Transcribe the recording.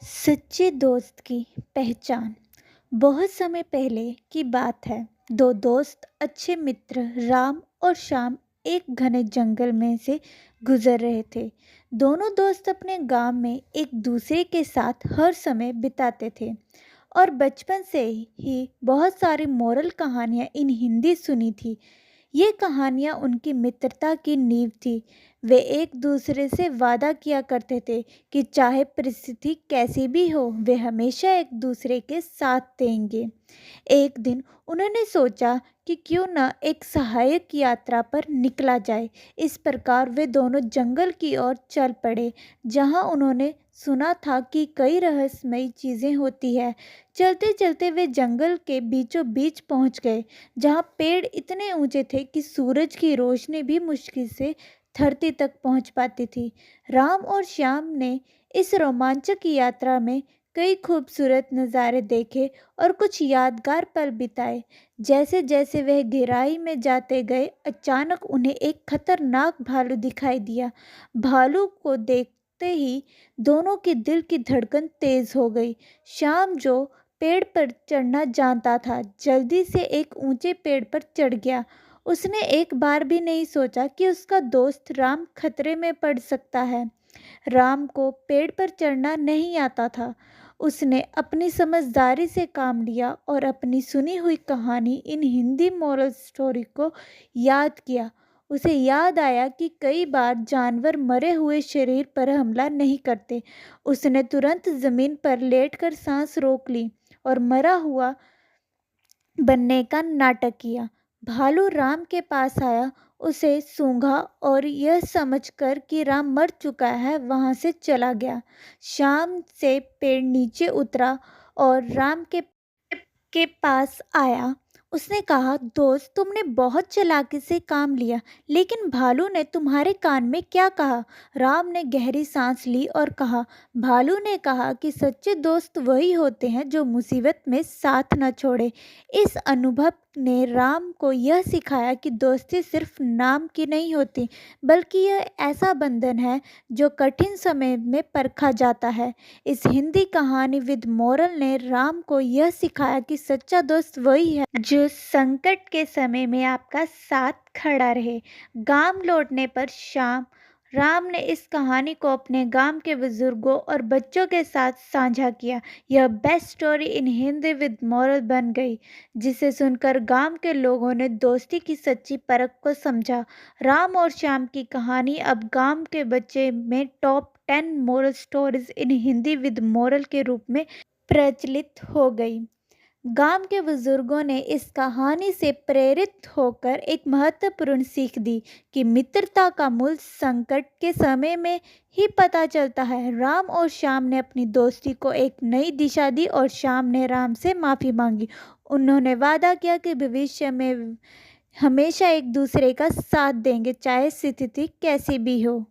सच्चे दोस्त की पहचान। बहुत समय पहले की बात है। दो दोस्त अच्छे मित्र राम और श्याम एक घने जंगल में से गुजर रहे थे। दोनों दोस्त अपने गांव में एक दूसरे के साथ हर समय बिताते थे और बचपन से ही बहुत सारी मोरल कहानियां इन हिंदी सुनी थी। ये कहानियाँ उनकी मित्रता की नींव थी। वे एक दूसरे से वादा किया करते थे कि चाहे परिस्थिति कैसी भी हो, वे हमेशा एक दूसरे के साथ देंगे। एक दिन उन्होंने सोचा कि क्यों न एक सहायक यात्रा पर निकला जाए। इस प्रकार वे दोनों जंगल की ओर चल पड़े, जहां उन्होंने सुना था कि कई रहस्यमयी चीज़ें होती है। चलते चलते वे जंगल के बीचों बीच पहुंच गए, जहां पेड़ इतने ऊंचे थे कि सूरज की रोशनी भी मुश्किल से धरती तक पहुंच पाती थी। राम और श्याम ने इस रोमांचक यात्रा में कई खूबसूरत नज़ारे देखे और कुछ यादगार पल बिताए। जैसे जैसे वह गहराई में जाते गए, अचानक उन्हें एक खतरनाक भालू दिखाई दिया। भालू को देखते ही दोनों के दिल की धड़कन तेज हो गई। श्याम, जो पेड़ पर चढ़ना जानता था, जल्दी से एक ऊंचे पेड़ पर चढ़ गया। उसने एक बार भी नहीं सोचा कि उसका दोस्त राम खतरे में पड़ सकता है। राम को पेड़ पर चढ़ना नहीं आता था। उसने अपनी समझदारी से काम लिया और अपनी सुनी हुई कहानी इन हिंदी मोरल स्टोरी को याद किया। उसे याद आया कि कई बार जानवर मरे हुए शरीर पर हमला नहीं करते। उसने तुरंत जमीन पर लेटकर सांस रोक ली और मरा हुआ बनने का नाटक किया। भालू राम के पास आया, उसे सूंघा और यह समझकर कि राम मर चुका है, वहां से चला गया। शाम से पेड़ नीचे उतरा और राम के पास आया। उसने कहा, दोस्त, तुमने बहुत चालाकी से काम लिया, लेकिन भालू ने तुम्हारे कान में क्या कहा? राम ने गहरी सांस ली और कहा, भालू ने कहा कि सच्चे दोस्त वही होते हैं जो मुसीबत में साथ न छोड़े। इस अनुभव ने राम को यह सिखाया कि दोस्ती सिर्फ नाम की नहीं होती, बल्कि यह ऐसा बंधन है जो कठिन समय में परखा जाता है। इस हिंदी कहानी विद मोरल ने राम को यह सिखाया कि सच्चा दोस्त वही है जो संकट के समय में आपका साथ खड़ा रहे। गांव लौटने पर शाम राम ने इस कहानी को अपने गांव के बुजुर्गों और बच्चों के साथ साझा किया। यह best story in Hindi with moral बन गई, जिसे सुनकर गांव के लोगों ने दोस्ती की सच्ची परख को समझा। राम और श्याम की कहानी अब गांव के बच्चे में top 10 moral stories in Hindi with moral के रूप में प्रचलित हो गई। गांव के बुजुर्गों ने इस कहानी से प्रेरित होकर एक महत्वपूर्ण सीख दी कि मित्रता का मूल संकट के समय में ही पता चलता है। राम और श्याम ने अपनी दोस्ती को एक नई दिशा दी और श्याम ने राम से माफ़ी मांगी। उन्होंने वादा किया कि भविष्य में हमेशा एक दूसरे का साथ देंगे, चाहे स्थिति कैसी भी हो।